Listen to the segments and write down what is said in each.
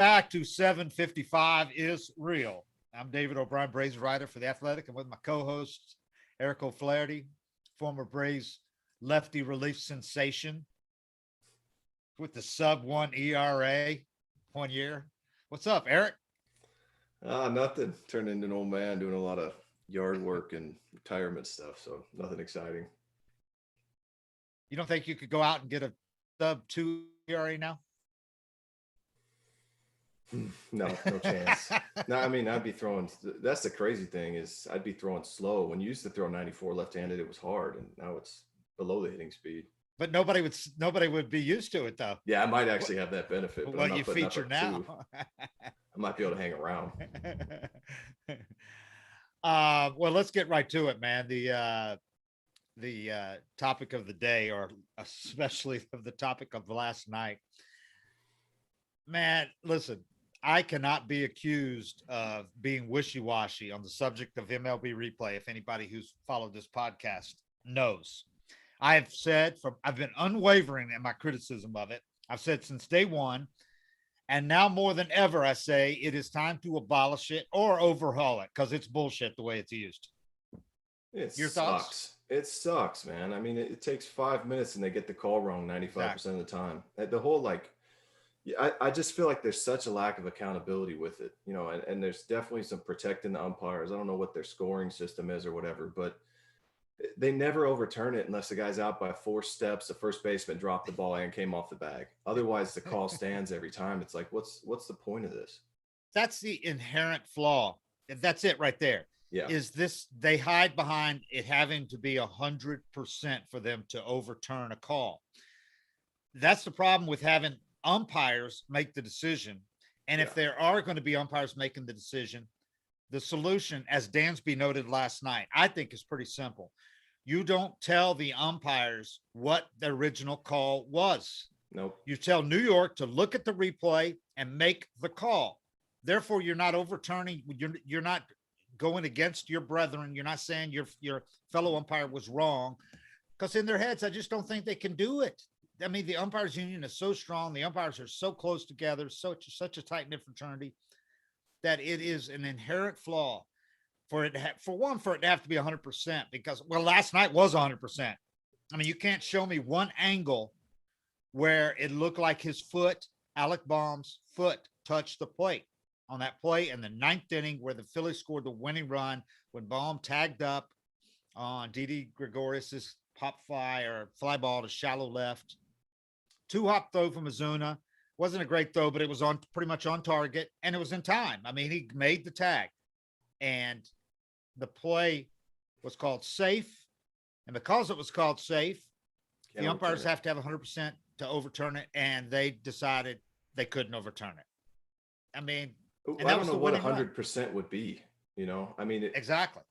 Back to 755 is real. I'm David O'Brien, Braves writer for The Athletic. I'm with my co-host, Eric O'Flaherty, former Braves lefty relief sensation with the sub-1 ERA 1 year. What's up, Eric? Nothing. Turned into an old man doing a lot of yard work and retirement stuff, so nothing exciting. You don't think you could go out and get a sub-2 ERA now? No, no chance. No, I mean I'd be throwing. That's the crazy thing is I'd be throwing slow. When you used to throw 94 left-handed, it was hard, and now it's below the hitting speed. But nobody would be used to it though. Yeah, I might actually have that benefit, but I'm What not you putting up feature a now. two. I might be able to hang around. Well, let's get right to it, man. The topic of the day, or especially of the topic of last night. Man, listen, I cannot be accused of being wishy-washy on the subject of MLB replay. If anybody who's followed this podcast knows, I've been unwavering in my criticism of it. I've said since day one, and now more than ever, I say it is time to abolish it or overhaul it because it's bullshit the way it's used. It Your sucks. thoughts? It sucks, man. I mean, it takes 5 minutes and they get the call wrong 95% of the time. The whole yeah, I just feel like there's such a lack of accountability with it, and there's definitely some protecting the umpires. I don't know what their scoring system is or whatever, but they never overturn it unless the guy's out by 4 steps. The first baseman dropped the ball and came off the bag. Otherwise, the call stands every time. It's like, what's the point of this? That's the inherent flaw. That's it right there. Yeah. Is this they hide behind it having to be 100% for them to overturn a call? That's the problem with having umpires make the decision. And if there are going to be umpires making the decision, the solution, as Dansby noted last night, I think is pretty simple. You don't tell the umpires what the original call was. Nope. You tell New York to look at the replay and make the call. Therefore, you're not overturning. You're not going against your brethren. You're not saying your fellow umpire was wrong, because in their heads, I just don't think they can do it. I mean, the umpires union is so strong. The umpires are so close together, such a tight knit fraternity, that it is an inherent flaw for it to have to be 100%, because last night was 100%. I mean, you can't show me one angle where it looked like Alec Baum's foot touched the plate on that play in the ninth inning where the Phillies scored the winning run when Baum tagged up on Didi Gregorius's pop fly ball to shallow left. 2-hop throw from Azuna. Wasn't a great throw, but it was pretty much on target, and it was in time. I mean, he made the tag, and the play was called safe. And because it was called safe, the umpires have to have 100% to overturn it, and they decided they couldn't overturn it. I mean, I don't know what 100% would be. I mean, exactly.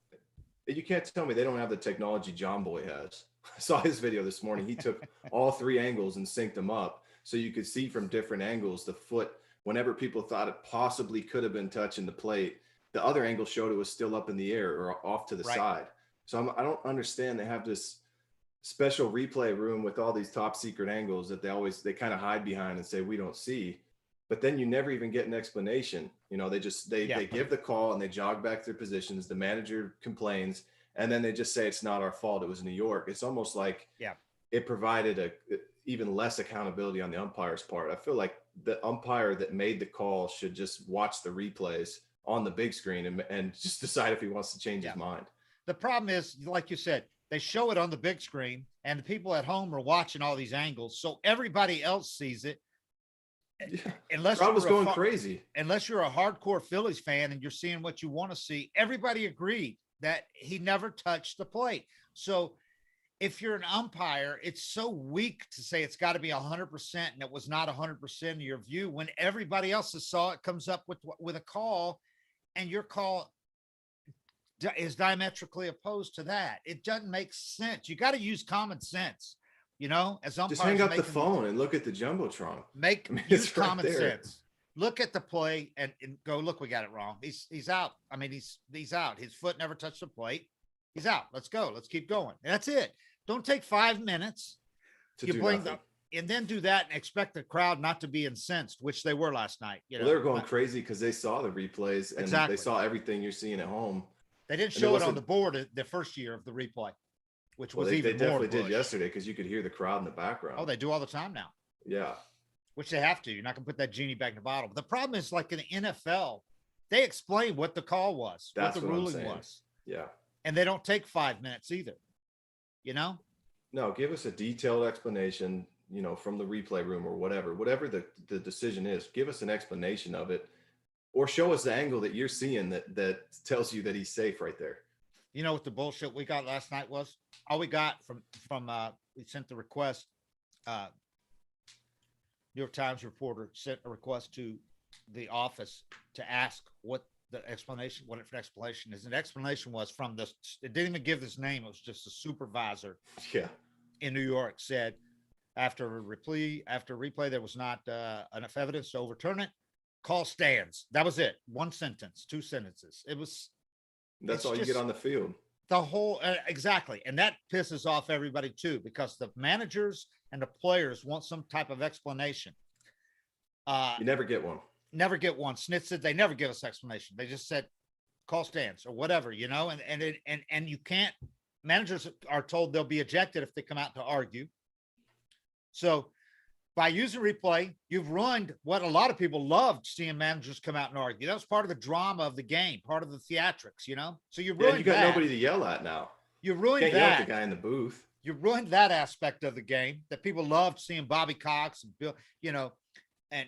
You can't tell me they don't have the technology John Boy has. I saw his video this morning. He took all 3 angles and synced them up so you could see from different angles the foot. Whenever people thought it possibly could have been touching the plate, the other angle showed it was still up in the air or off to the side. So I don't understand. They have this special replay room with all these top secret angles that they kind of hide behind and say we don't see. But then you never even get an explanation. They give the call and they jog back their positions. The manager complains, and then they just say it's not our fault. It was New York. It's almost like it provided even less accountability on the umpire's part. I feel like the umpire that made the call should just watch the replays on the big screen and just decide if he wants to change his mind. The problem is, like you said, they show it on the big screen, and the people at home are watching all these angles, so everybody else sees it. Yeah. Crowd was going crazy. Unless you're a hardcore Phillies fan and you're seeing what you want to see, everybody agreed that he never touched the plate. So if you're an umpire, it's so weak to say it's got to be 100% and it was not 100% in your view when everybody else that saw it comes up with a call, and your call is diametrically opposed to that. It doesn't make sense. You got to use common sense. As umpires, just hang up the phone and look at the jumbotron. Use common sense. Look at the play and go, look, we got it wrong. He's out. I mean, he's out. His foot never touched the plate. He's out. Let's go. Let's keep going. And that's it. Don't take 5 minutes. You blame the and then do that and expect the crowd not to be incensed, which they were last night. Well, they were going crazy because they saw the replays and Exactly. they saw everything you're seeing at home. They didn't show it on the board the first year of the replay, which was even they more. They definitely did yesterday because you could hear the crowd in the background. Oh, they do all the time now. Yeah. Which they have to. You're not going to put that genie back in the bottle. But the problem is, like in the NFL, they explain what the call was, what the ruling was. Yeah. And they don't take 5 minutes either. You know? No, give us a detailed explanation, you know, from the replay room or whatever the decision is. Give us an explanation of it, or show us the angle that you're seeing that tells you that he's safe right there. You know what the bullshit we got last night was? All we got from we sent the request. New York Times reporter sent a request to the office to ask what the explanation, what an explanation is. And the explanation was from this, it didn't even give this name. It was just a supervisor in New York said after replay, there was not enough evidence to overturn it. Call stands. That was it. One sentence, 2 sentences. That's all you get on the field. The whole, exactly. And that pisses off everybody too, because the managers and the players want some type of explanation. You never get one. Never get one. Snit said they never give us explanation. They just said call stands or whatever, you know, and you can't, managers are told they'll be ejected if they come out to argue. So by using replay, you've ruined what a lot of people loved, seeing managers come out and argue. That was part of the drama of the game, part of the theatrics, you know? So you ruined you got nobody to yell at now. You ruined Can't yell at the guy in the booth. You ruined that aspect of the game that people loved, seeing Bobby Cox and Bill, you know, and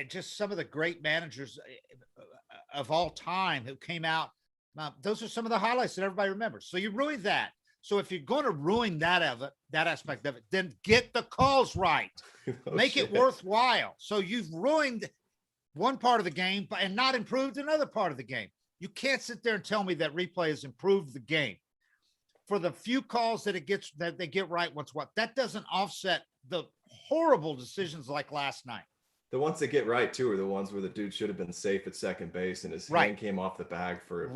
just some of the great managers of all time who came out. Those are some of the highlights that everybody remembers. So you ruined that. So if you're going to ruin that aspect of it, then get the calls right. Make it worthwhile. So you've ruined one part of the game and not improved another part of the game. You can't sit there and tell me that replay has improved the game. For the few calls that they get right once what, that doesn't offset the horrible decisions like last night. The ones that get right too are the ones where the dude should have been safe at second base and his hand came off the bag for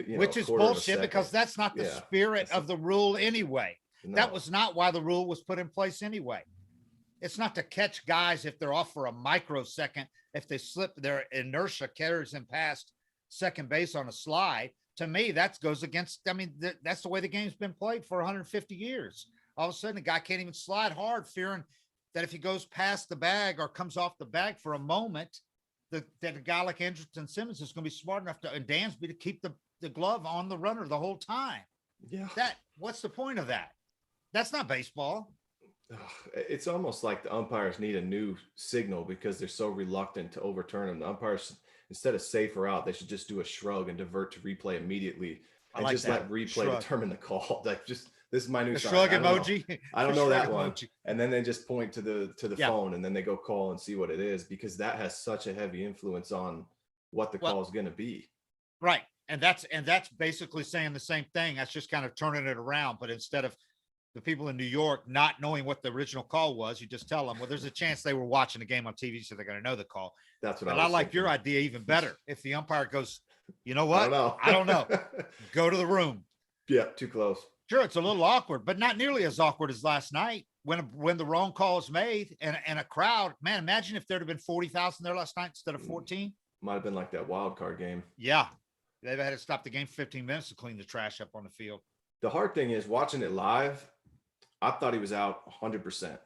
which is bullshit, because that's not the spirit of the rule anyway. No. That was not why the rule was put in place anyway. It's not to catch guys if they're off for a microsecond, if they slip, their inertia carries them past second base on a slide. To me, that goes against, I mean, that's the way the game's been played for 150 years. All of a sudden, a guy can't even slide hard, fearing that if he goes past the bag or comes off the bag for a moment, that a guy like Andrelton Simmons is going to be smart enough to, and Dansby, to keep the glove on the runner the whole time. Yeah. What's the point of that? That's not baseball. It's almost like the umpires need a new signal because they're so reluctant to overturn them. The umpires, instead of safe or out, they should just do a shrug and divert to replay immediately and just let replay determine the call. Like, just, this is my new shrug emoji. I don't know that one. And then they just point to the phone and then they go call and see what it is, because that has such a heavy influence on what the call is going to be. Right. And that's basically saying the same thing. That's just kind of turning it around. But instead of the people in New York not knowing what the original call was, you just tell them, well, there's a chance they were watching the game on TV, so they're going to know the call. That's what I like thinking. Your idea even better. If the umpire goes, you know what? I don't know. Go to the room. Yeah, too close. Sure, it's a little awkward, but not nearly as awkward as last night when the wrong call is made and a crowd. Man, imagine if there'd have been 40,000 there last night instead of 14. Might have been like that wild card game. Yeah. They've had to stop the game 15 minutes to clean the trash up on the field. The hard thing is, watching it live, I thought he was out 100%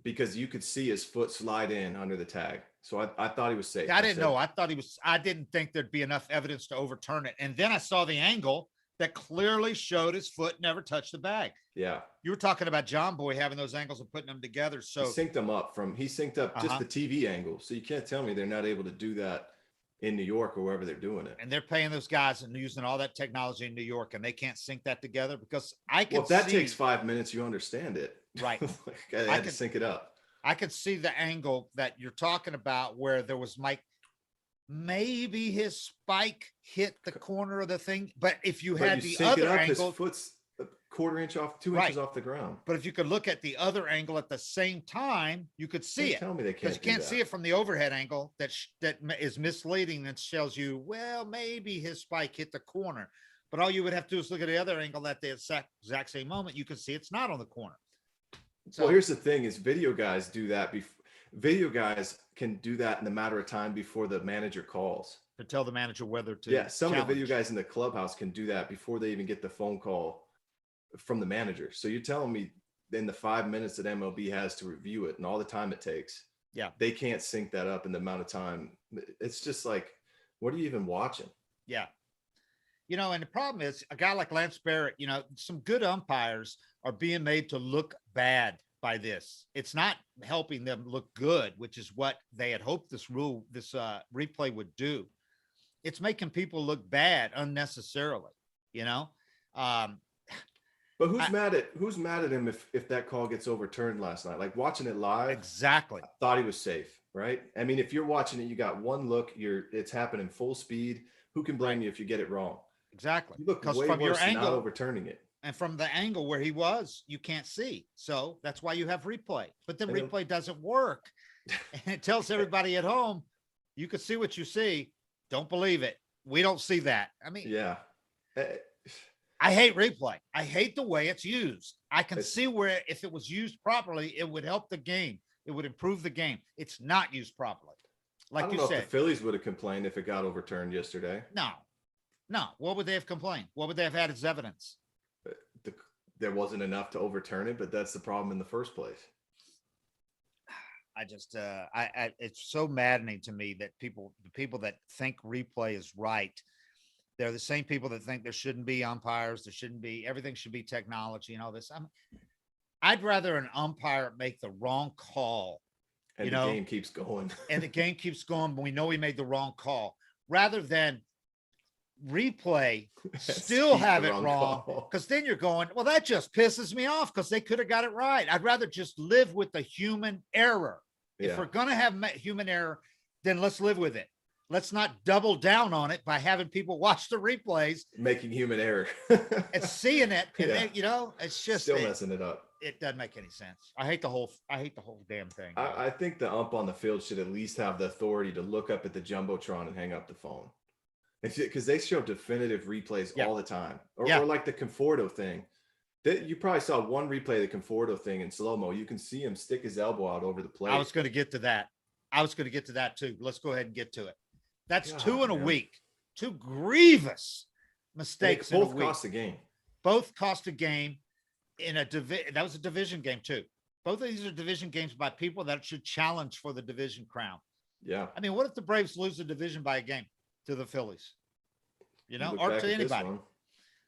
because you could see his foot slide in under the tag. So I thought he was safe. I didn't know. I didn't think there'd be enough evidence to overturn it. And then I saw the angle that clearly showed his foot never touched the bag. Yeah. You were talking about John Boy having those angles and putting them together. So he synced up just the TV angle. So you can't tell me they're not able to do that in New York or wherever they're doing it. And they're paying those guys and using all that technology in New York, and they can't sync that together, because I can if that takes 5 minutes, you understand it. Right. I had to sync it up. I could see the angle that you're talking about where there was maybe his spike hit the corner of the thing. But if you had the other angle, his foot's a quarter inch off, 2 inches off the ground. But if you could look at the other angle at the same time, you could see it. Tell me they can't, because you can't see it from the overhead angle. That is misleading. That tells you, well, maybe his spike hit the corner. But all you would have to do is look at the other angle at the exact same moment. You can see it's not on the corner. So Well, here's the thing: is video guys do that. Video guys can do that in a matter of time before the manager calls. to tell the manager whether Yeah, to some of the video challenge. guys in the clubhouse can do that before they even get the phone call from the manager. So you're telling me in the 5 minutes that MLB has to review it and all the time it takes, Yeah. they can't sync that up in the amount of time. It's just like, what are you even watching? Yeah. And the problem is a guy like Lance Barrett, some good umpires are being made to look bad by this. It's not helping them look good, which is what they had hoped this replay would do. It's making people look bad unnecessarily, you know? Um, But who's mad at him if that call gets overturned last night? Like watching it live, exactly. I thought he was safe, right? I mean, if you're watching it, you got one look, it's happening full speed. Who can blame you if you get it wrong? Exactly. You look Because way from your worse than not angle overturning it. and from the angle where he was, you can't see. So that's why you have replay. But then replay doesn't work. And it tells everybody at home, you can see what you see. Don't believe it. We don't see that. I mean, Yeah. I hate replay. I hate the way it's used. I can see where if it was used properly, it would help the game. It would improve the game. It's not used properly. I Like don't you know said. if the Phillies would have complained if it got overturned yesterday. No. What would they have complained? What would they have had as evidence? There wasn't enough to overturn it, but that's the problem in the first place. I just, it's so maddening to me that the people that think replay is right, they're the same people that think there shouldn't be umpires. There shouldn't be, everything should be technology and all this. I'd rather an umpire make the wrong call. And the game keeps going. And the game keeps going, but we know he made the wrong call rather than replay still have it wrong. Because then you're going, well, that just pisses me off because they could have got it right. I'd rather just live with the human error. If we're going to have human error, then let's live with it. Let's not double down on it by having people watch the replays, making human error and seeing it. And then, it's just still messing it up. It doesn't make any sense. I hate the whole damn thing. I think the ump on the field should at least have the authority to look up at the Jumbotron and hang up the phone. Because they show definitive replays all the time. Or like the Conforto thing. You probably saw one replay of the Conforto thing in slow-mo. You can see him stick his elbow out over the plate. I was going to get to that too. Let's go ahead and get to it. That's two in a week. Two grievous mistakes. Both cost a game. Both cost a game in a division. That was a division game too. Both of these are division games by people that should challenge for the division crown. Yeah. I mean, what if the Braves lose the division by a game to the Phillies? Or to anybody.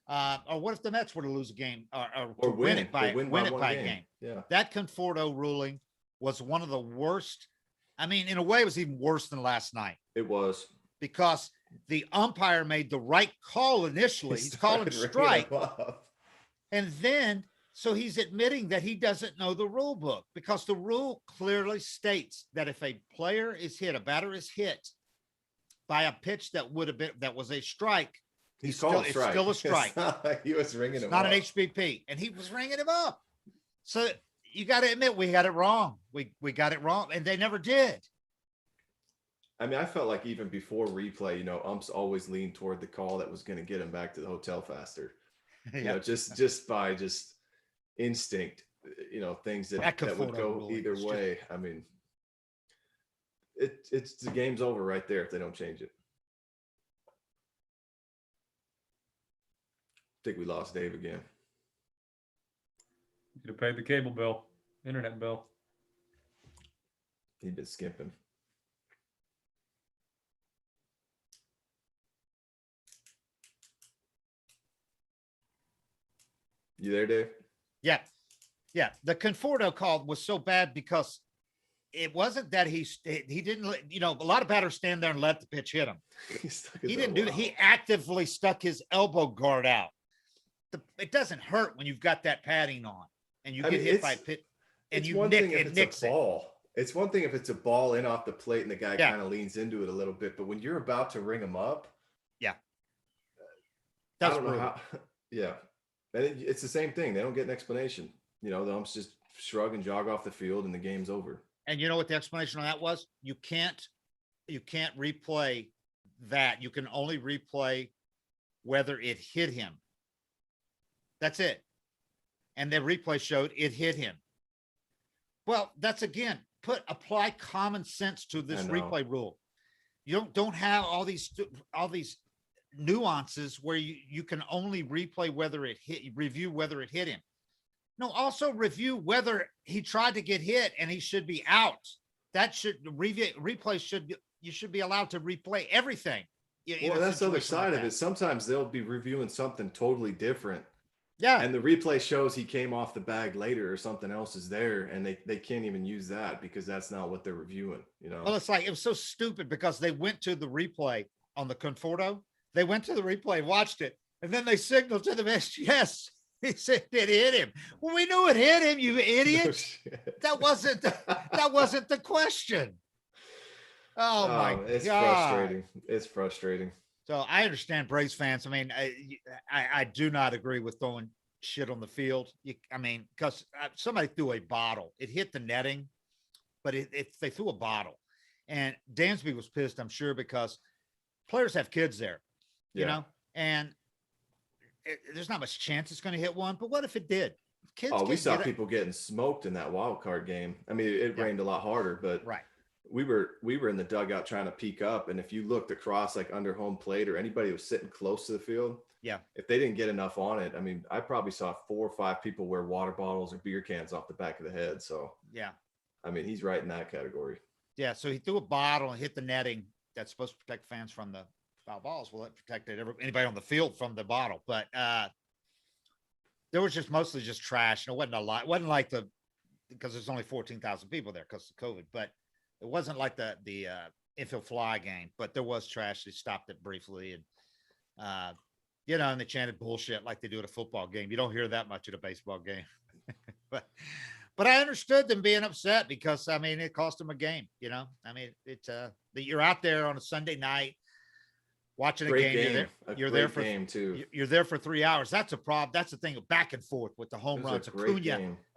Or what if the Mets were to lose a game or win it by a game? Yeah. That Conforto ruling was one of the worst. I mean, in a way, it was even worse than last night. It was. Because the umpire made the right call initially. He's calling strike. And then, so he's admitting that he doesn't know the rule book because the rule clearly states that if a batter is hit by a pitch that was a strike, it's still a strike. He was ringing him up. Not an HBP. And he was ringing him up. So you got to admit, we got it wrong. We got it wrong. And they never did. I mean, I felt like even before replay, umps always leaned toward the call that was going to get him back to the hotel faster. Just by instinct, things that would go either way. I mean, it's the game's over right there if they don't change it. I think we lost Dave again. You could have paid the cable bill, internet bill. He'd been skimping. You there, Dave? Yeah. The Conforto call was so bad because it wasn't that he didn't, a lot of batters stand there and let the pitch hit him. He didn't do that. He actively stuck his elbow guard out. It doesn't hurt when you've got that padding on and you get hit by a pitch and you nicks it. It's one thing if it's a ball in off the plate and the guy kind of leans into it a little bit, but when you're about to ring him up, that's and it's the same thing. They don't get an explanation. The umps just shrug and jog off the field and the game's over. And you know what the explanation on that was? You can't replay that. You can only replay whether it hit him. That's it. And the replay showed it hit him. Well, that's again, apply common sense to this I know. replay rule. You don't have all these nuances where you can only replay whether it hit, review whether it hit him. No, also review whether he tried to get hit and he should be out. That should replay you should be allowed to replay everything. Well, that's the other side of it. Sometimes they'll be reviewing something totally different. Yeah. And the replay shows he came off the bag later or something else is there, and they can't even use that because that's not what they're reviewing, you know? Well, it's like, it was so stupid because they went to the replay on the Conforto. They went to the replay, watched it, and then they signaled to the bench, yes, he said it hit him. Well, we knew it hit him, you idiot. That wasn't the question. Oh my it's God. frustrating. It's frustrating. So I understand Braves fans. I mean, I do not agree with throwing shit on the field. I mean, because somebody threw a bottle. It hit the netting, but they threw a bottle. And Dansby was pissed, I'm sure, because players have kids there, you know, and there's not much chance it's going to hit one. But what if it did? Kids we saw people getting smoked in that wild card game. I mean, it rained a lot harder, but right. We were in the dugout trying to peek up, and if you looked across like under home plate or anybody who was sitting close to the field, yeah, if they didn't get enough on it, I mean, I probably saw 4 or 5 people wear water bottles or beer cans off the back of the head. So yeah, I mean, he's right in that category. Yeah, so he threw a bottle and hit the netting. That's supposed to protect fans from the foul balls. Well, it protected anybody on the field from the bottle, but there was just mostly just trash. And it wasn't a lot. It wasn't like because there's only 14,000 people there because of COVID, but it wasn't like the infield fly game, but there was trash. They stopped it briefly, and and they chanted bullshit like they do at a football game. You don't hear that much at a baseball game, but I understood them being upset because I mean it cost them a game. I mean you're out there on a Sunday night watching a game. You're there for game too. You're there for 3 hours. That's a problem. That's the thing, back and forth with the home runs.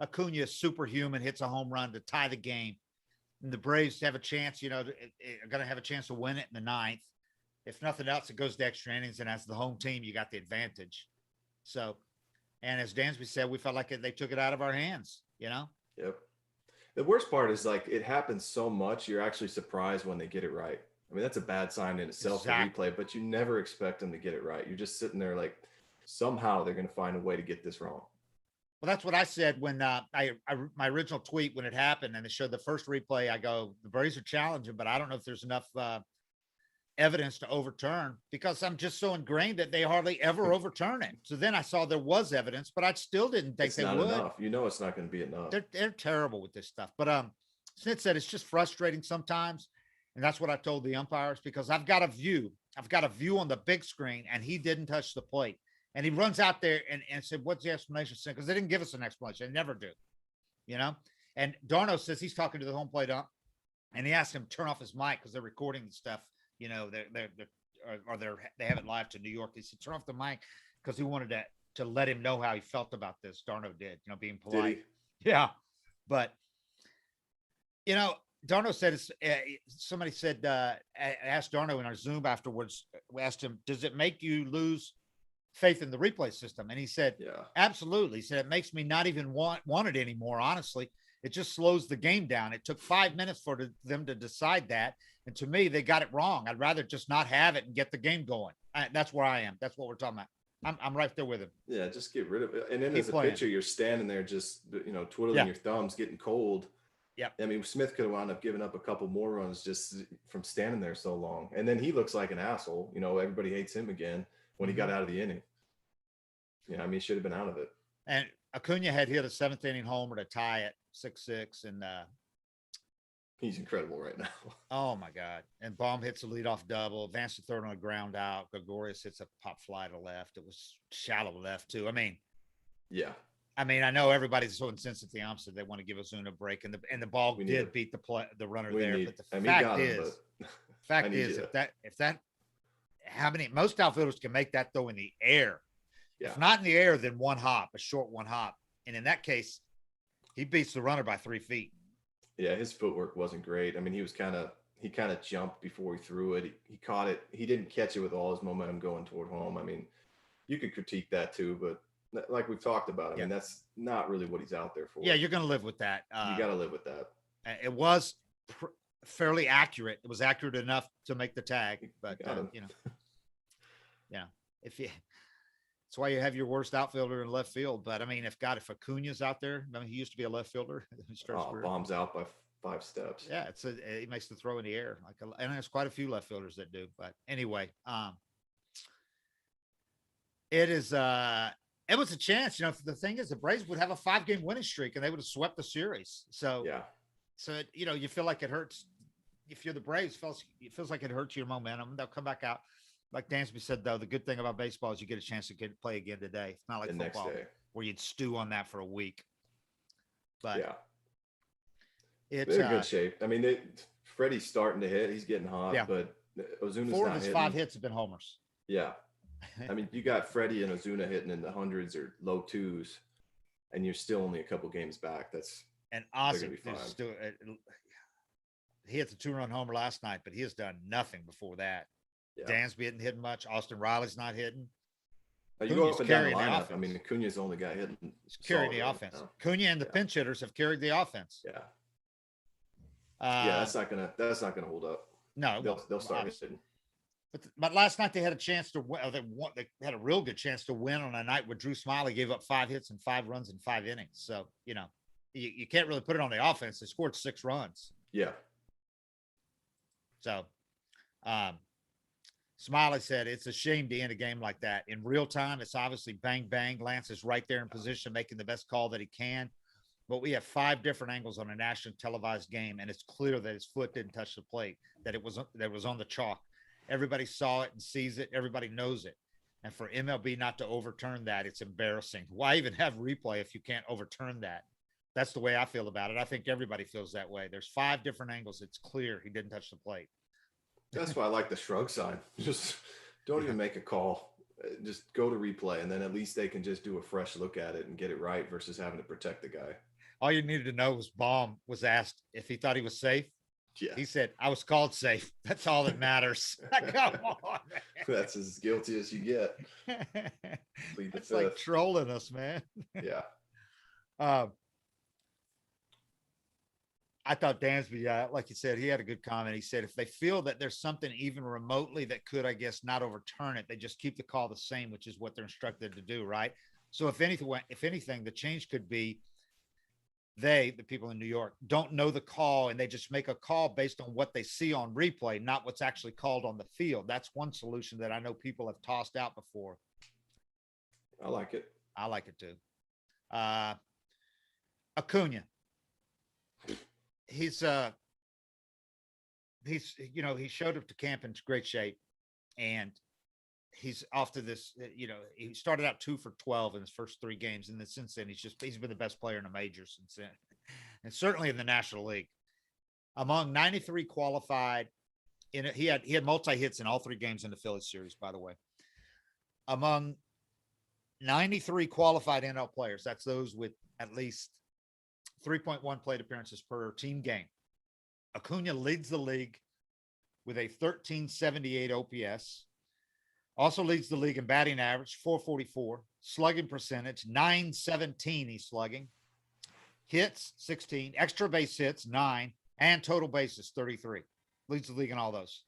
Acuna superhuman hits a home run to tie the game. And the Braves have a chance, are going to have a chance to win it in the 9th. If nothing else, it goes to extra innings. And as the home team, you got the advantage. So, and as Dansby said, we felt like they took it out of our hands, Yep. The worst part is like it happens so much, you're actually surprised when they get it right. I mean, that's a bad sign in itself, exactly. The replay, but you never expect them to get it right. You're just sitting there like somehow they're going to find a way to get this wrong. Well, that's what I said when my original tweet when it happened and it showed the first replay. I go, the Braves are challenging, but I don't know if there's enough evidence to overturn because I'm just so ingrained that they hardly ever overturn it. So then I saw there was evidence, but I still didn't think they would. Enough. It's not going to be enough. They're terrible with this stuff. But Snit said it's just frustrating sometimes, and that's what I told the umpires because I've got a view on the big screen, and he didn't touch the plate. And he runs out there and said, what's the explanation? Because they didn't give us an explanation. They never do, And Darno says he's talking to the home plate ump, and he asked him to turn off his mic because they're recording the stuff. They have it live to New York. He said, turn off the mic because he wanted to let him know how he felt about this. Darno did, being polite. Yeah. But, Darno said, somebody said, asked Darno in our Zoom afterwards, we asked him, does it make you lose faith in the replay system? And he said, yeah, absolutely. He said, it makes me not even want it anymore. Honestly, it just slows the game down. It took 5 minutes for them to decide that. And to me, they got it wrong. I'd rather just not have it and get the game going. That's where I am. That's what we're talking about. I'm right there with him. Yeah. Just get rid of it. And then as a pitcher, you're standing there, just, twiddling your thumbs, getting cold. Yep. I mean, Smith could have wound up giving up a couple more runs just from standing there so long. And then he looks like an asshole. Everybody hates him again when he got out of the inning. I mean, he should have been out of it. And Acuna had hit a 7th inning homer to tie it 6-6. And he's incredible right now. Oh my God. And Baum hits a leadoff double, advanced to third on a ground out. Gregorius hits a pop fly to left. It was shallow left too. I mean, yeah. I mean, I know everybody's so insensitive to the umps that they want to give Ozuna a break, and the ball did beat the runner there. But the fact is, how many most outfielders can make that throw in the air? Yeah. If not in the air, then one hop, a short one hop, and in that case, he beats the runner by 3 feet. Yeah, his footwork wasn't great. I mean, he kind of jumped before he threw it. He caught it. He didn't catch it with all his momentum going toward home. I mean, you could critique that too, but like we've talked about. I Yeah. mean, that's not really what he's out there for. Yeah, you're going to live with that. You got to live with that. It was fairly accurate. It was accurate enough to make the tag, but you know, yeah, if you, that's why you have your worst outfielder in left field. But I mean, if Acuna's out there, I mean, he used to be a left fielder. He starts Bombs out by 5 steps. Yeah, he makes the throw in the air. And there's quite a few left fielders that do. But anyway, it was a chance. You know, the thing is, the Braves would have a 5-game winning streak, and they would have swept the series. So yeah. So you know, you feel like it hurts. If you're the Braves, it feels like it hurts your momentum. They'll come back out. Like Dansby said, though, the good thing about baseball is you get a chance to play again today. It's not like the football next day, where you'd stew on that for a week. But yeah, it's they're in good shape. I mean, Freddie's starting to hit. He's getting hot, Yeah. but Ozuna's 4 not of his hitting. 5 hits have been homers. Yeah. I mean, you got Freddie and Ozuna hitting in the hundreds or low 2s, and you're still only a couple games back. And gonna Ozzy be fine. is still. He hit the 2-run homer last night, but he has done nothing before that. Yeah. Dansby isn't hitting much. Austin Riley's not hitting. You go up and down the carrying the lineup. offense. I mean, Acuna's the only guy hitting. He's carrying the solid right offense. now. Cunha and the Yeah. pinch hitters have carried the offense. Yeah. Yeah, That's not gonna hold up. No, They'll start obviously. hitting. But last night they had a chance to win. They had a real good chance to win on a night where Drew Smiley gave up 5 hits and 5 runs in 5 innings. So, you know, you can't really put it on the offense. They scored 6 runs. Yeah. So, Smiley said it's a shame to end a game like that. In real time, it's obviously bang, bang. Lance is right there in position, making the best call that he can. But we have 5 different angles on a national televised game, and it's clear that his foot didn't touch the plate, that it was on the chalk. Everybody saw it and sees it. Everybody knows it. And for MLB not to overturn that, it's embarrassing. Why even have replay if you can't overturn that? That's the way I feel about it. I think everybody feels that way. There's 5 different angles. It's clear he didn't touch the plate. That's why I like the shrug sign. Just don't even make a call. Just go to replay, and then at least they can just do a fresh look at it and get it right versus having to protect the guy. All you needed to know was Baum was asked if he thought he was safe. Yeah. He said, I was called safe. That's all that matters. Come on, man. That's as guilty as you get. Plead the It's like fifth. trolling us, man. Yeah. I thought Dansby, like you said, he had a good comment. He said, if they feel that there's something even remotely that could, I guess, not overturn it, they just keep the call the same, which is what they're instructed to do, right? So if anything, the change could be the people in New York, don't know the call, and they just make a call based on what they see on replay, not what's actually called on the field. That's one solution that I know people have tossed out before. I like it. I like it too. Acuna. He's he showed up to camp in great shape, and he's off to this, he started out 2 for 12 in his first 3 games. And then since then, he's been the best player in the majors since then. And certainly in the National League. Among 93 qualified he had multi-hits in all 3 games in the Phillies series, by the way. Among 93 qualified NL players, that's those with at least 3.1 plate appearances per team game, Acuna leads the league with a 1378 OPS. Also leads the league in batting average, 444, slugging percentage, 917 he's slugging, hits 16, extra base hits 9, and total bases 33. Leads the league in all those.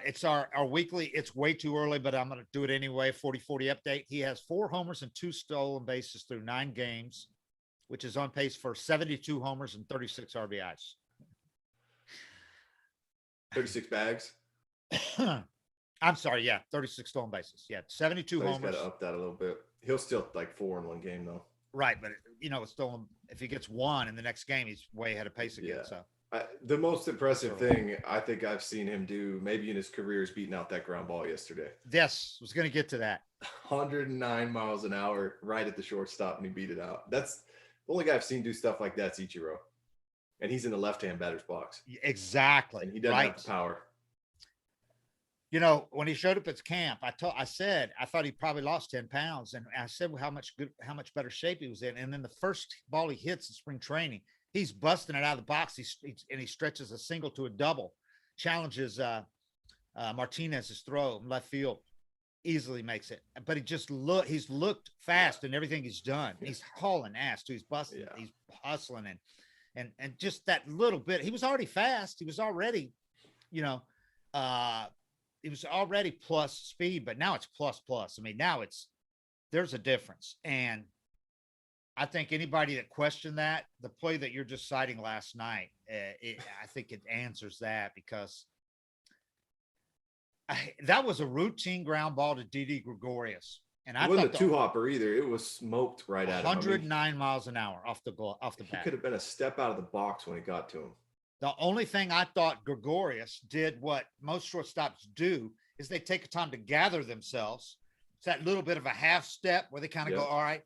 It's our weekly, it's way too early, but I'm going to do it anyway. 40-40 update. He has 4 homers and 2 stolen bases through 9 games, which is on pace for 72 homers and 36 RBIs. 36 bags. I'm sorry. Yeah. 36 stolen bases. Yeah. 72 So he's homers. got to up that a little bit. He'll still like 4 in one game though. Right. But it's still, if he gets 1 in the next game, he's way ahead of pace again. Yeah. So the most impressive thing I think I've seen him do maybe in his career is beating out that ground ball yesterday. yes, was going to get to that. 109 miles an hour right at the shortstop, and he beat it out. That's the only guy I've seen do stuff like that's Ichiro. And he's in the left-hand batter's box. Exactly. And he doesn't have the power. When he showed up at camp, I said, I thought he probably lost 10 pounds. And I said how much better shape he was in. And then the first ball he hits in spring training, he's busting it out of the box. He stretches a single to a double, challenges Martinez's throw in left field. easily makes it. But he's looked fast in everything he's done. He's hauling ass too. He's busting, he's hustling and just that little bit. He was already fast. He was already, you know, he was already plus speed, but now it's plus plus. I mean, now there's a difference. And I think anybody that questioned that, the play that you're just citing last night, I think it answers that, because that was a routine ground ball to Didi Gregorius. And I It wasn't thought a two hopper either. It was smoked right at him. 109 miles an hour off the He bat. could have been a step out of the box when it got to him. The only thing I thought Gregorius did, what most shortstops do, is they take a time to gather themselves. It's that little bit of a half step where they kind of go, all right.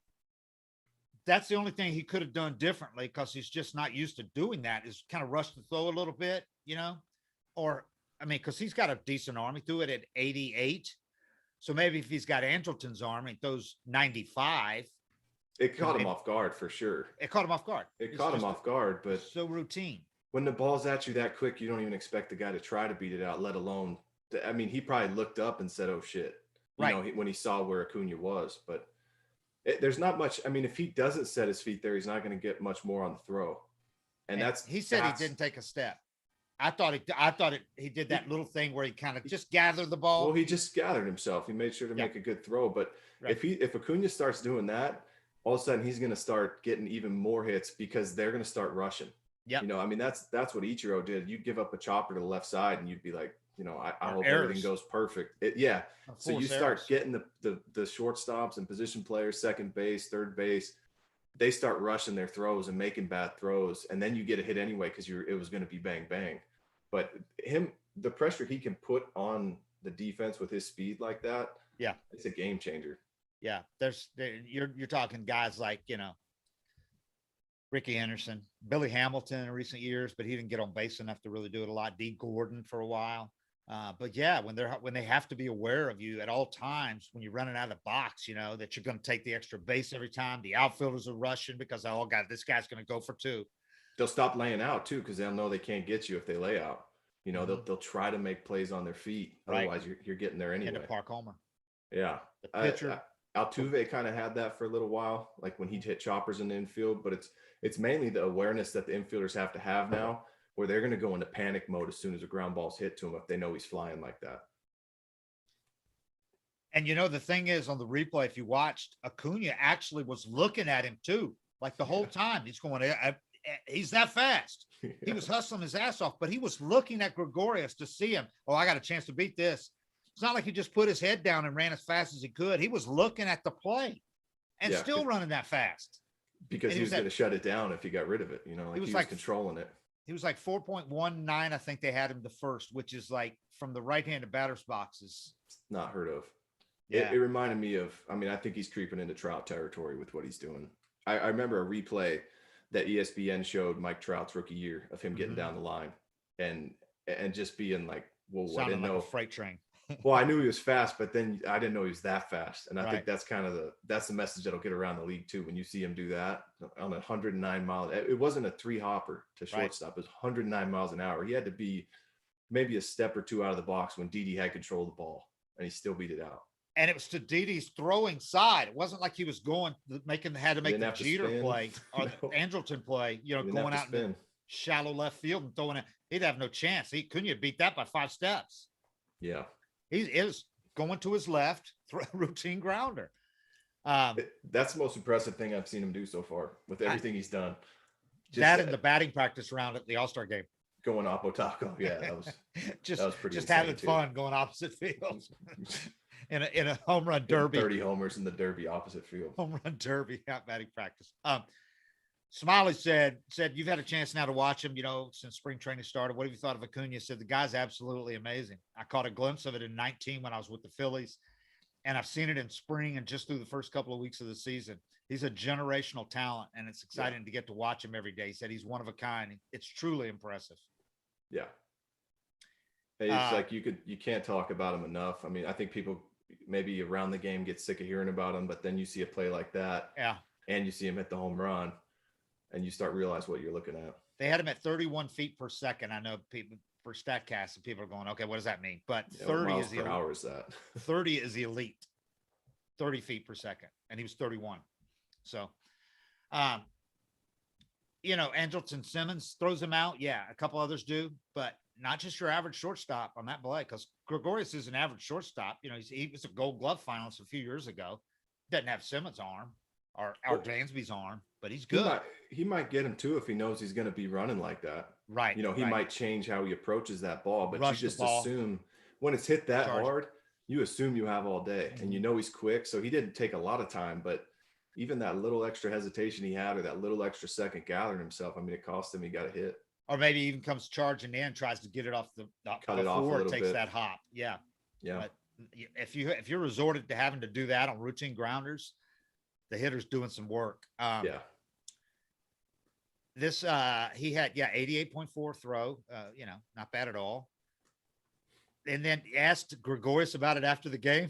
That's the only thing he could have done differently, because he's just not used to doing that, is kind of rush the throw a little bit, or, I mean, because he's got a decent arm. He threw it at 88. So maybe if he's got Andrelton's arm, he throws 95. It caught him off guard for sure. It caught him off guard. It caught him off guard, but so routine. When the ball's at you that quick, you don't even expect the guy to try to beat it out, let alone, I mean, he probably looked up and said, oh shit, when he saw where Acuna was, but there's not much. I mean, if he doesn't set his feet there, he's not going to get much more on the throw. And he said he didn't take a step. I thought he did that little thing where he kind of just gathered the ball. Well, he just gathered himself. He made sure to make a good throw. But if Acuna starts doing that, all of a sudden he's going to start getting even more hits, because they're going to start rushing. Yeah. I mean, that's what Ichiro did. You'd give up a chopper to the left side and you'd be like, I hope errors. everything goes perfect. So you start getting the shortstops and position players, second base, third base, they start rushing their throws and making bad throws. And then you get a hit anyway, because it was going to be bang, bang. But the pressure he can put on the defense with his speed like that, it's a game changer. Yeah. You're talking guys like, Ricky Henderson, Billy Hamilton in recent years, but he didn't get on base enough to really do it a lot. D. Gordon for a while. But yeah, when they have to be aware of you at all times, when you're running out of the box, that you're going to take the extra base every time. The outfielders are rushing because, oh God, this guy's going to go for two. They'll stop laying out too, because they'll know they can't get you if they lay out. They'll try to make plays on their feet. Otherwise, you're getting there anyway. And a park homer. Yeah, the pitcher. Altuve kind of had that for a little while, like when he'd hit choppers in the infield. But it's mainly the awareness that the infielders have to have now, where they're going to go into panic mode as soon as a ground ball's hit to him if they know he's flying like that. And the thing is, on the replay, if you watched, Acuna actually was looking at him too, like the whole time. He's going, he's that fast. He was hustling his ass off, but he was looking at Gregorius to see him. Oh, I got a chance to beat this. It's not like he just put his head down and ran as fast as he could. He was looking at the play and still running that fast. Because he was going to shut it down if he got rid of it. He was controlling it. He was like 4.19. I think they had him the first, which is like from the right-handed batter's boxes. Not heard of. Yeah. It reminded me of, I think he's creeping into Trout territory with what he's doing. I remember a replay that ESPN showed Mike Trout's rookie year of him getting down the line and just being like, well, I didn't know. A freight train. Well, I knew he was fast, but then I didn't know he was that fast. And I think that's kind of that's the message that'll get around the league too. When you see him do that on 109 miles, it wasn't a three hopper to shortstop. It was 109 miles an hour. He had to be maybe a step or two out of the box when Didi had control of the ball, and he still beat it out. And it was to Didi's throwing side. It wasn't like he was had to make the Jeter play or the Andrelton play, going out in shallow left field and throwing it. He'd have no chance. He couldn't have beat that by 5 steps. Yeah. He is going to his left, routine grounder. That's the most impressive thing I've seen him do so far with everything he's done. That and the batting practice round at the All-Star game. Going Oppo Taco. Yeah, that was that was pretty just having fun going opposite fields. in a home run derby. 30 homers in the derby opposite field. Home run derby out batting practice. Smiley said you've had a chance now to watch him, since spring training started. What have you thought of Acuna? Said the guy's absolutely amazing. I caught a glimpse of it in 19 when I was with the Phillies, and I've seen it in spring and just through the first couple of weeks of the season. He's a generational talent, and it's exciting to get to watch him every day. He said he's one of a kind. It's truly impressive. Yeah. It's like you can't talk about him enough. I think people maybe around the game get sick of hearing about him, but then you see a play like that, and you see him hit the home run, and you start realize what you're looking at. They had him at 31 feet per second. I know people for StatCast, and people are going, okay, what does that mean? But Yeah, what 30 miles is the per elite. hour is that? 30 is the elite. 30 feet per second, and he was 31. So, um, Andrelton Simmons throws him out. Yeah, a couple others do, but not just your average shortstop on that play, because Gregorius is an average shortstop. He was a Gold Glove finalist a few years ago. Doesn't have Simmons' arm or Dansby's arm, but he's good. He might get him too if he knows he's going to be running like that. Right. He might change how he approaches that ball, but Rush you just assume when it's hit that hard, you assume you have all day, and he's quick. So he didn't take a lot of time, but even that little extra hesitation he had, or that little extra second gathering himself, I mean, it cost him. He got a hit. Or maybe even comes charging in, tries to get it off cut it off a little takes bit. that hop. Yeah. Yeah. But if you're resorted to having to do that on routine grounders, the hitter's doing some work. Yeah. This he had 88.4 throw, not bad at all. And then asked Gregorius about it after the game.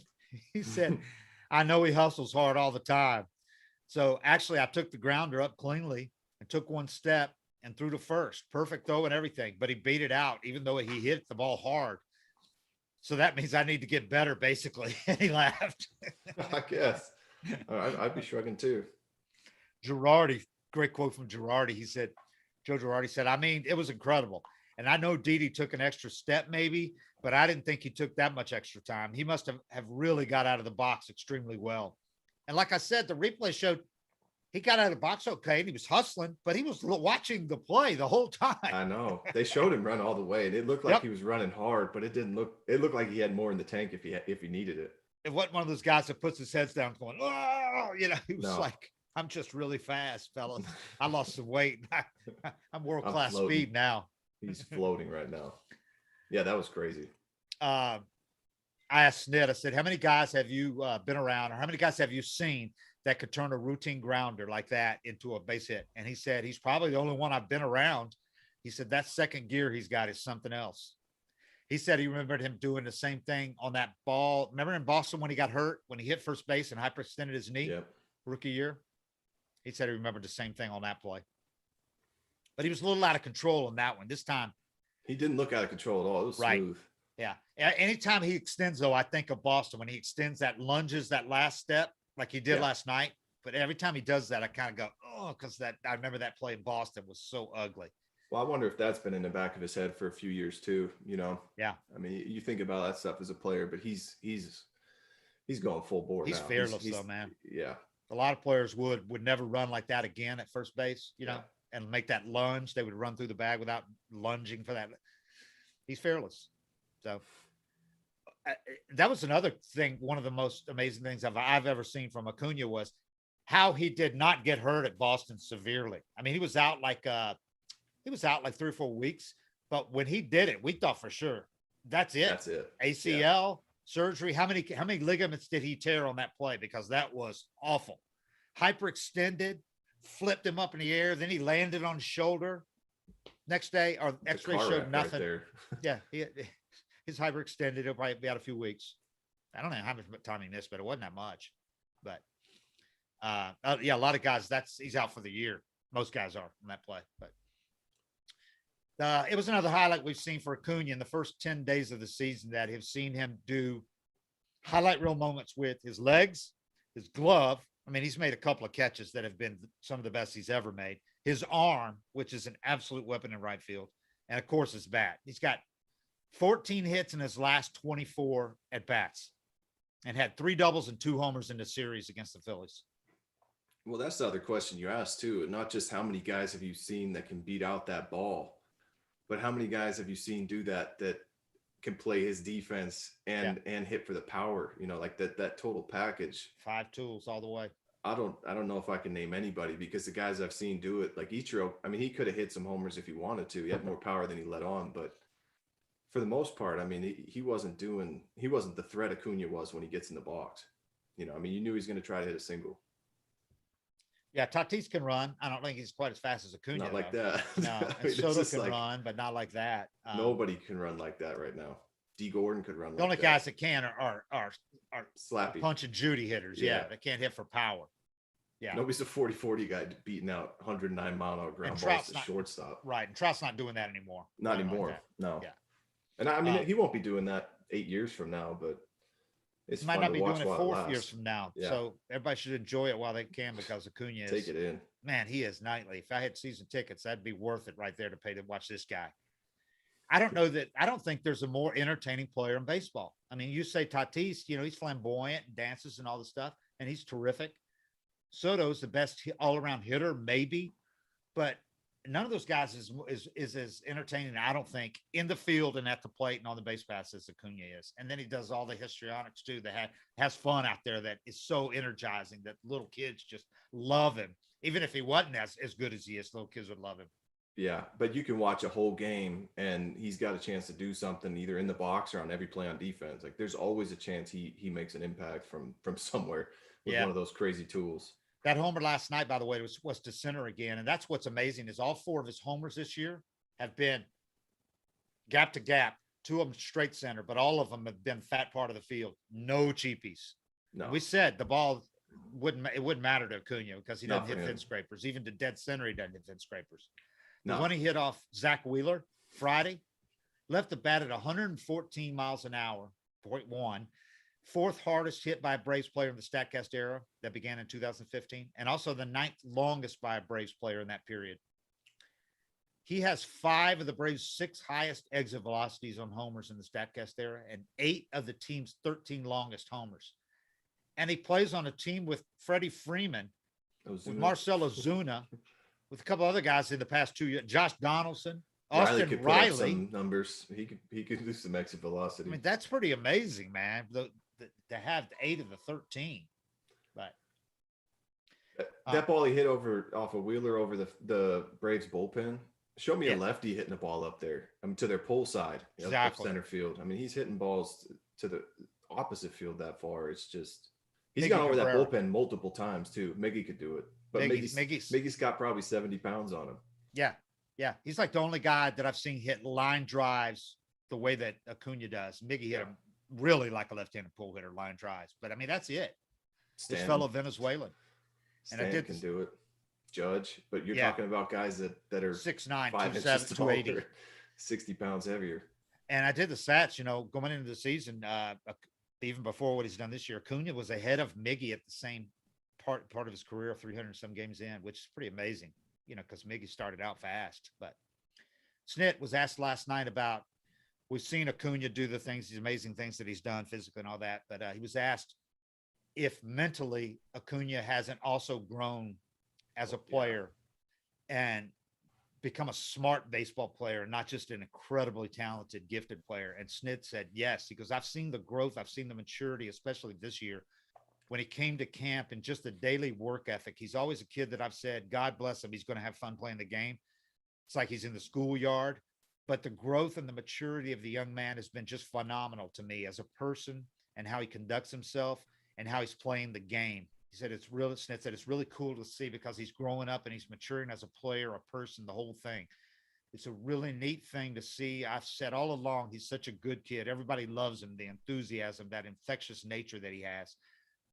He said, I know he hustles hard all the time. So actually I took the grounder up cleanly and took one step and threw to first. Perfect throw and everything, but he beat it out even though he hit the ball hard. So that means I need to get better, basically. And he laughed. I guess. I'd be shrugging too. Girardi, great quote from Girardi. He said, Joe Girardi said, I mean, it was incredible. And I know Didi took an extra step maybe, but I didn't think he took that much extra time. He must have really got out of the box extremely well. And like I said, the replay showed he got out of the box okay, and he was hustling, but he was watching the play the whole time. I know. They showed him run all the way, and it looked like he was running hard, but it looked like he had more in the tank if he needed it. It wasn't one of those guys that puts his heads down going, oh, he was like, I'm just really fast, fellas. I lost some weight. I'm world-class speed now. He's floating right now. Yeah, that was crazy. I asked Snit, I said, how many guys have you been around, or how many guys have you seen that could turn a routine grounder like that into a base hit? And he said, he's probably the only one I've been around. He said, that second gear he's got is something else. He said he remembered him doing the same thing on that ball. Remember in Boston when he got hurt, when he hit first base and hyperextended his knee, rookie year? He said he remembered the same thing on that play. But he was a little out of control on that one. This time, he didn't look out of control at all. It was smooth. Yeah. Anytime he extends, though, I think of Boston when he extends that lunges, that last step, like he did last night. But every time he does that, I kind of go, oh, because I remember that play in Boston was so ugly. Well, I wonder if that's been in the back of his head for a few years too. Yeah. I mean, you think about that stuff as a player, but he's going full bore. He's now. fearless, though, man. Yeah. A lot of players would never run like that again at first base, and make that lunge. They would run through the bag without lunging for that. He's fearless. So that was another thing. One of the most amazing things I've ever seen from Acuna was how he did not get hurt at Boston severely. I mean, he was out like 3 or 4 weeks, but when he did it, we thought for sure that's it. That's it. ACL surgery. How many ligaments did he tear on that play? Because that was awful. Hyperextended, flipped him up in the air. Then he landed on his shoulder. Next day, our X-ray showed nothing. Right his hyperextended. It'll probably be out a few weeks. I don't know how much time he missed, but it wasn't that much. But a lot of guys. He's out for the year. Most guys are on that play. But it was another highlight we've seen for Acuna in the first 10 days of the season that have seen him do highlight reel moments with his legs, his glove. I mean, he's made a couple of catches that have been some of the best he's ever made. His arm, which is an absolute weapon in right field. And, of course, his bat. He's got 14 hits in his last 24 at-bats and had 3 doubles and 2 homers in the series against the Phillies. Well, that's the other question you asked, too. Not just how many guys have you seen that can beat out that ball, but how many guys have you seen do that can play his defense and hit for the power, like that total package. 5 tools all the way. I don't know if I can name anybody because the guys I've seen do it, like Ichiro, I mean, he could have hit some homers if he wanted to. He had more power than he let on, but for the most part, I mean, he wasn't the threat Acuna was when he gets in the box. I mean, you knew he was going to try to hit a single. Yeah, Tatis can run. I don't think he's quite as fast as Acuna. Not like that. No, and Soto can run, but not like that. Nobody can run like that right now. D. Gordon could run. The only guys that can are slappy punch and Judy hitters. Yeah, they can't hit for power. Yeah, nobody's a 40-40 guy beating out 109 mile an hour ground balls to shortstop. Right, and Trout's not doing that anymore. Not anymore. Like that. No. Yeah, And I mean, he won't be doing that 8 years from now, but it's He might fun not to be watch doing it while it 4 years lasts. from now. Yeah. So everybody should enjoy it while they can, because Acuna Take is, it in. man, he is nightly. If I had season tickets, that'd be worth it right there to pay to watch this guy. I don't think there's a more entertaining player in baseball. I mean, you say Tatis, he's flamboyant and dances and all the stuff, and he's terrific. Soto's the best all around hitter, maybe, but none of those guys is as entertaining, I don't think, in the field and at the plate and on the base pass as Acuna is. And then he does all the histrionics too, that has fun out there, that is so energizing that little kids just love him. Even if he wasn't as good as he is, little kids would love him. Yeah, but you can watch a whole game and he's got a chance to do something either in the box or on every play on defense. Like there's always a chance he makes an impact from somewhere with one of those crazy tools. That homer last night, by the way, was to center again. And that's what's amazing is all 4 of his homers this year have been gap to gap, 2 of them straight center, but all of them have been fat part of the field. No cheapies. No. We said the ball wouldn't matter to Acuna because he doesn't hit Nothing. fin scrapers. Even to dead center, he doesn't hit fin scrapers. The No. one he hit off Zach Wheeler Friday, left the bat at 114 miles an hour, 0.1, 4th hardest hit by a Braves player in the StatCast era that began in 2015, and also the 9th longest by a Braves player in that period. He has 5 of the Braves' 6 highest exit velocities on homers in the StatCast era, and 8 of the team's 13 longest homers. And he plays on a team with Freddie Freeman, with Marcell Ozuna, with a couple other guys in the past 2 years, Josh Donaldson, Austin Riley. Some numbers. He could do some exit velocity. I mean, that's pretty amazing, man. To have 8 of the 13. But that ball he hit off a Wheeler over the Braves bullpen. Show me a lefty hitting a ball up there. To their pull side, up center field. I mean, he's hitting balls to the opposite field that far. It's just he's gone over that bullpen multiple times too. Miggy could do it, but Miggy's got probably 70 pounds on him. Yeah. He's like the only guy that I've seen hit line drives the way that Acuna does. Miggy hit him really like a left-handed pull hitter, line drives. But I mean, that's it. This fellow Venezuelan. Stan can do it. Judge, but you're talking about guys that are 6'9", 5 inches 280, 60 pounds heavier. And I did the stats, going into the season, even before what he's done this year. Acuna was ahead of Miggy at the same part of his career, 300 some games in, which is pretty amazing, because Miggy started out fast. But Snit was asked last night about, we've seen Acuna do these amazing things that he's done physically and all that, but he was asked if mentally Acuna hasn't also grown as a player and become a smart baseball player, not just an incredibly talented, gifted player. And Snit said, yes, because I've seen the growth. I've seen the maturity, especially this year when he came to camp and just the daily work ethic. He's always a kid that I've said, God bless him, he's going to have fun playing the game. It's like he's in the schoolyard, but the growth and the maturity of the young man has been just phenomenal to me as a person and how he conducts himself and how he's playing the game. He said Snit said it's really cool to see because he's growing up and he's maturing as a player, a person, the whole thing. It's a really neat thing to see. I've said all along, he's such a good kid. Everybody loves him, the enthusiasm, that infectious nature that he has,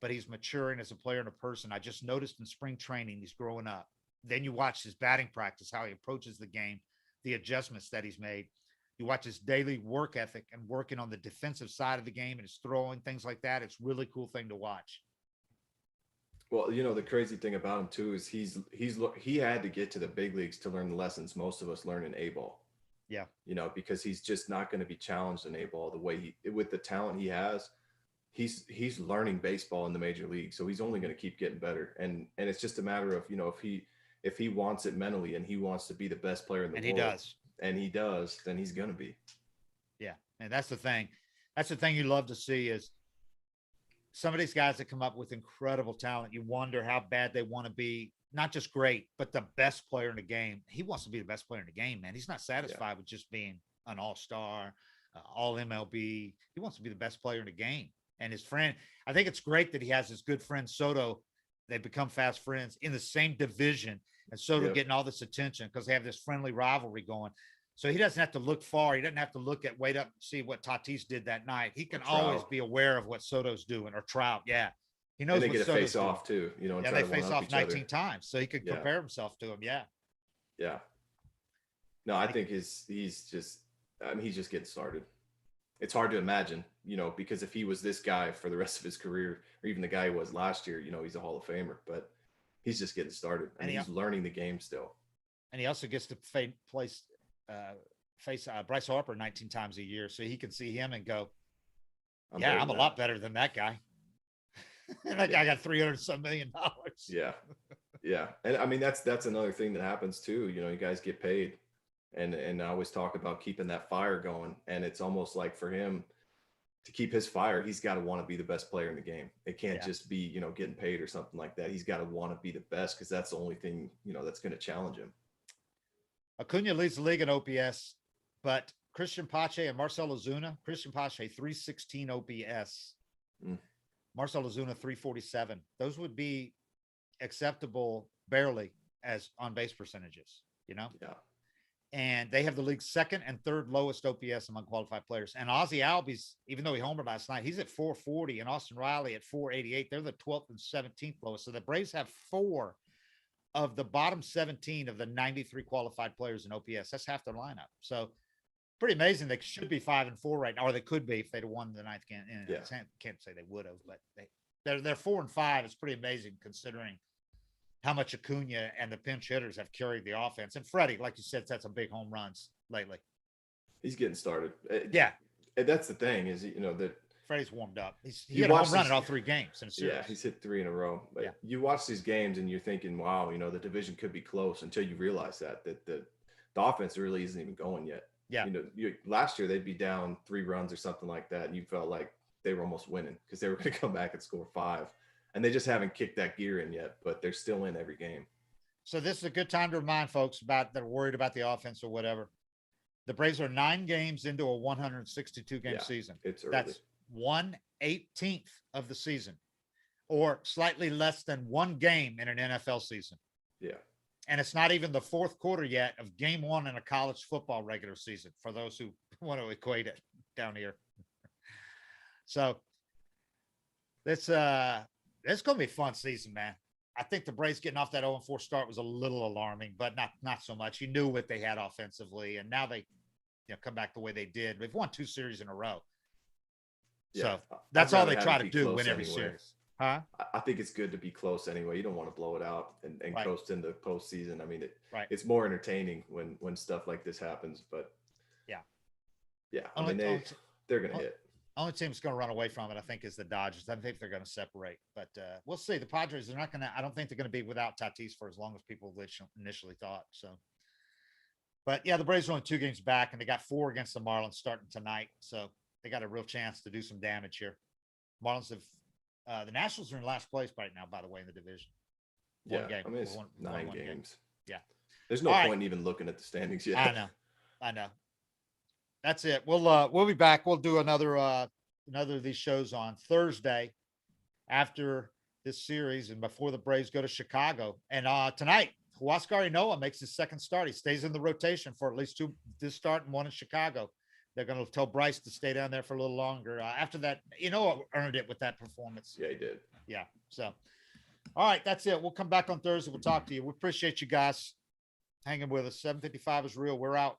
but he's maturing as a player and a person. I just noticed in spring training, he's growing up. Then you watch his batting practice, how he approaches the game, the adjustments that he's made. You watch his daily work ethic and working on the defensive side of the game and his throwing, things like that. It's a really cool thing to watch. Well, the crazy thing about him too is he had to get to the big leagues to learn the lessons most of us learn in A-ball. Yeah. Because he's just not going to be challenged in A-ball the way with the talent he has. He's learning baseball in the major league, so he's only going to keep getting better. And it's just a matter of, if he wants it mentally and he wants to be the best player in the world. And he does, then he's going to be. Yeah. And that's the thing. That's the thing you love to see is some of these guys that come up with incredible talent. You wonder how bad they want to be, not just great, but the best player in the game. He wants to be the best player in the game, man. He's not satisfied with just being an all-star, all MLB. He wants to be the best player in the game. And his friend, I think it's great that he has his good friend Soto. They become fast friends in the same division, and Soto getting all this attention because they have this friendly rivalry going. So he doesn't have to look far. He doesn't have to wait up and see what Tatis did that night. He can always be aware of what Soto's doing, or Trout. Yeah. He knows and they what get a Soto's face doing. off too. And they face off 19 times. So he could compare himself to him. Yeah. Yeah. No, I think he's just getting started. it's hard to imagine, because if he was this guy for the rest of his career, or even the guy he was last year, he's a Hall of Famer, but he's just getting started. I mean, he's learning the game still. And he also gets to face Bryce Harper 19 times a year. So he can see him and go, yeah, I'm a lot better than that guy. And that guy got $300 million. Yeah. Yeah. And I mean, that's another thing that happens too. You guys get paid. And I always talk about keeping that fire going. And it's almost like for him to keep his fire, he's got to want to be the best player in the game. It can't just be, getting paid or something like that. He's got to want to be the best, because that's the only thing, that's going to challenge him. Acuna leads the league in OPS, but Christian Pache and Marcell Ozuna, Christian Pache 316 OPS, Marcell Ozuna 347. Those would be acceptable barely as on-base percentages, Yeah. And they have the league's second and third lowest OPS among qualified players. And Ozzie Albies, even though he homered last night, he's at 440, and Austin Riley at 488. They're the 12th and 17th lowest. So the Braves have 4 of the bottom 17 of the 93 qualified players in OPS. That's half their lineup. So pretty amazing. They should be 5-4 right now, or they could be if they'd have won the ninth game. Can't say they would have, but they're 4-5. It's pretty amazing considering how much Acuna and the pinch hitters have carried the offense. And Freddie, like you said, had some big home runs lately. He's getting started. Yeah. And that's the thing is, that Freddie's warmed up. He had a home run in all 3 games in a series. Yeah, he's hit 3 in a row. But you watch these games and you're thinking, wow, the division could be close, until you realize that the offense really isn't even going yet. Yeah. Last year they'd be down 3 runs or something like that, and you felt like they were almost winning because they were going to come back and score 5. And they just haven't kicked that gear in yet, but they're still in every game. So this is a good time to remind folks that are worried about the offense or whatever. The Braves are 9 games into a 162 game season. It's early. That's 1/18 of the season, or slightly less than 1 game in an NFL season. Yeah. And it's not even the 4th quarter yet of game 1 in a college football regular season, for those who want to equate it down here. So it's going to be a fun season, man. I think the Braves getting off that 0-4 start was a little alarming, but not so much. You knew what they had offensively, and now they come back the way they did. They've won 2 series in a row. Yeah. So that's all they try to do, win every series. Huh? I think it's good to be close anyway. You don't want to blow it out and right. coast into postseason. I mean, it's more entertaining when stuff like this happens, but yeah. I mean, they're going to hit. Only team that's going to run away from it, I think, is the Dodgers. I think they're going to separate, but we'll see. The Padres are not going to. I don't think they're going to be without Tatis for as long as people initially thought. So, but yeah, the Braves are only 2 games back, and they got 4 against the Marlins starting tonight. So they got a real chance to do some damage here. Marlins have the Nationals are in last place right now, by the way, in the division. One game. I mean, it's 9 games. Game. Yeah. There's no point in even looking at the standings yet. I know. That's it. We'll be back. We'll do another of these shows on Thursday after this series and before the Braves go to Chicago. And tonight, Huascar Ynoa makes his 2nd start. He stays in the rotation for at least 2 this start and 1 in Chicago. They're going to tell Bryce to stay down there for a little longer. After that, Ynoa earned it with that performance. Yeah, he did. Yeah. So, all right, that's it. We'll come back on Thursday. We'll talk to you. We appreciate you guys hanging with us. 7:55 is real. We're out.